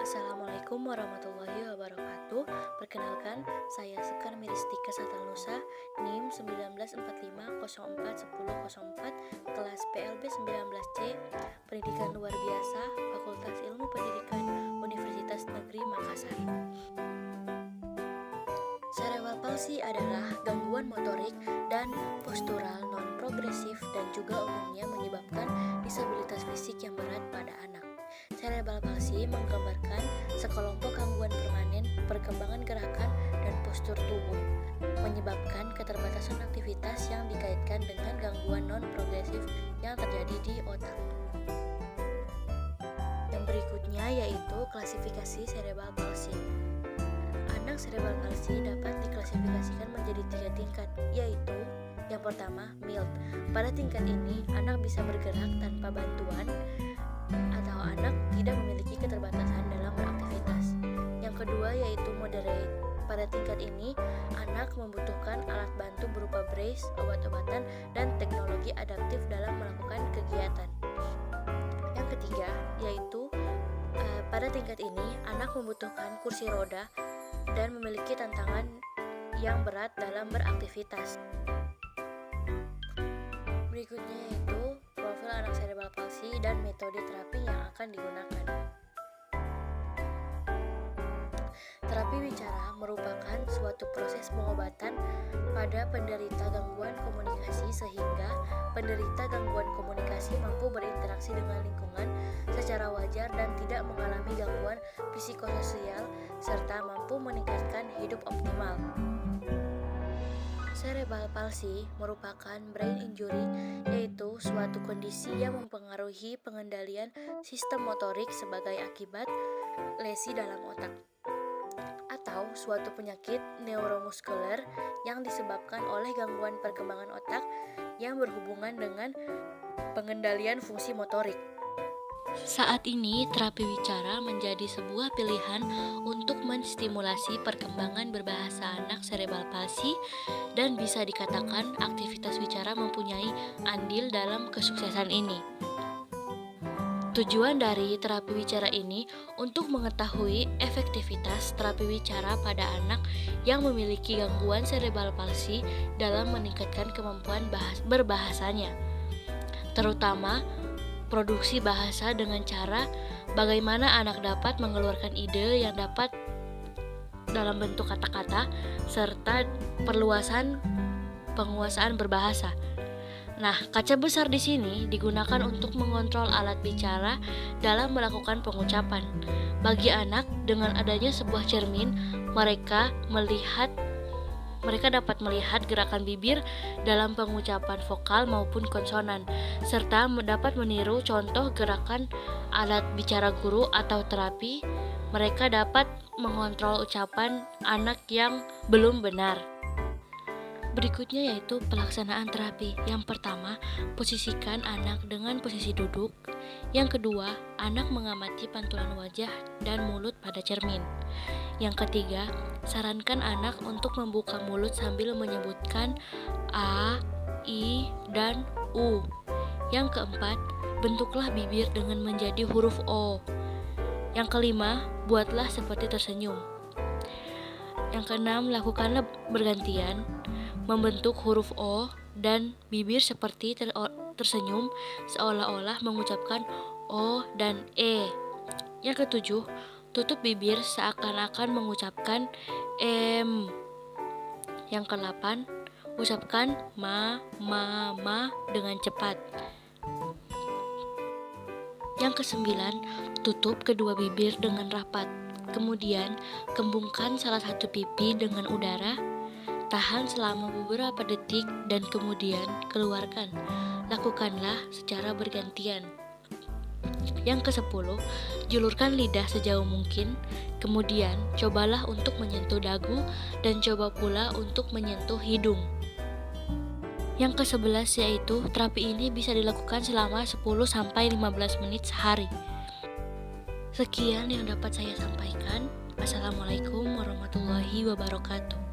Assalamualaikum warahmatullahi wabarakatuh. Perkenalkan, saya Sekar Miristika Satalnusa, NIM 1945041004, kelas PLB 19C, Pendidikan Luar Biasa, Fakultas Ilmu Pendidikan, Universitas Negeri Makassar. Cerebral palsy adalah gangguan motorik dan postural non-progresif dan juga umumnya menyebabkan disabilitas fisik yang berat pada anak. Cerebral palsy menggambarkan sekelompok gangguan permanen perkembangan gerakan dan postur tubuh, menyebabkan keterbatasan aktivitas yang dikaitkan dengan gangguan non-progresif yang terjadi di otak. Yang berikutnya yaitu klasifikasi cerebral palsy. Anak cerebral palsy dapat diklasifikasikan menjadi 3 tingkat, yaitu yang pertama, mild. Pada tingkat ini, anak bisa bergerak tanpa bantuan atau anak tidak memiliki keterbatasan dalam beraktivitas. Yang kedua yaitu moderate. Pada tingkat ini, anak membutuhkan alat bantu berupa brace, obat-obatan, dan teknologi adaptif dalam melakukan kegiatan. Yang ketiga yaitu pada tingkat ini, anak membutuhkan kursi roda dan memiliki tantangan yang berat dalam beraktivitas. Berikutnya yaitu profil anak cerebral palsy dan metode terapi yang akan digunakan. Terapi bicara merupakan suatu proses pengobatan pada penderita gangguan komunikasi sehingga penderita gangguan komunikasi mampu berinteraksi dengan lingkungan secara wajar dan tidak mengalami gangguan psikososial serta mampu meningkatkan hidup optimal. Cerebral palsy merupakan brain injury, yaitu suatu kondisi yang mempengaruhi pengendalian sistem motorik sebagai akibat lesi dalam otak, atau suatu penyakit neuromuskuler yang disebabkan oleh gangguan perkembangan otak yang berhubungan dengan pengendalian fungsi motorik. Saat ini, terapi bicara menjadi sebuah pilihan untuk menstimulasi perkembangan berbahasa anak cerebral palsy dan bisa dikatakan aktivitas bicara mempunyai andil dalam kesuksesan ini. Tujuan dari terapi bicara ini untuk mengetahui efektivitas terapi bicara pada anak yang memiliki gangguan cerebral palsy dalam meningkatkan kemampuan berbahasanya, terutama produksi bahasa dengan cara bagaimana anak dapat mengeluarkan ide yang dapat dalam bentuk kata-kata serta perluasan penguasaan berbahasa. Nah, kaca besar di sini digunakan untuk mengontrol alat bicara dalam melakukan pengucapan. Bagi anak, dengan adanya sebuah cermin, mereka dapat melihat gerakan bibir dalam pengucapan vokal maupun konsonan, serta dapat meniru contoh gerakan alat bicara guru atau terapi. Mereka dapat mengontrol ucapan anak yang belum benar. Berikutnya yaitu pelaksanaan terapi. Yang pertama, posisikan anak dengan posisi duduk. Yang kedua, anak mengamati pantulan wajah dan mulut pada cermin. Yang ketiga, sarankan anak untuk membuka mulut sambil menyebutkan A, I, dan U. Yang keempat, bentuklah bibir dengan menjadi huruf O. Yang kelima, buatlah seperti tersenyum. Yang keenam, lakukanlah bergantian membentuk huruf O dan bibir seperti tersenyum seolah-olah mengucapkan O dan E. Yang ketujuh, tutup bibir seakan-akan mengucapkan M. Yang kedelapan, ucapkan ma dengan cepat. Yang kesembilan, tutup kedua bibir dengan rapat. Kemudian, kembungkan salah satu pipi dengan udara. Tahan selama beberapa detik dan kemudian keluarkan. Lakukanlah secara bergantian. Yang ke-10, julurkan lidah sejauh mungkin. Kemudian, cobalah untuk menyentuh dagu dan coba pula untuk menyentuh hidung. Yang ke-11 yaitu terapi ini bisa dilakukan selama 10-15 menit sehari. Sekian yang dapat saya sampaikan. Assalamualaikum warahmatullahi wabarakatuh.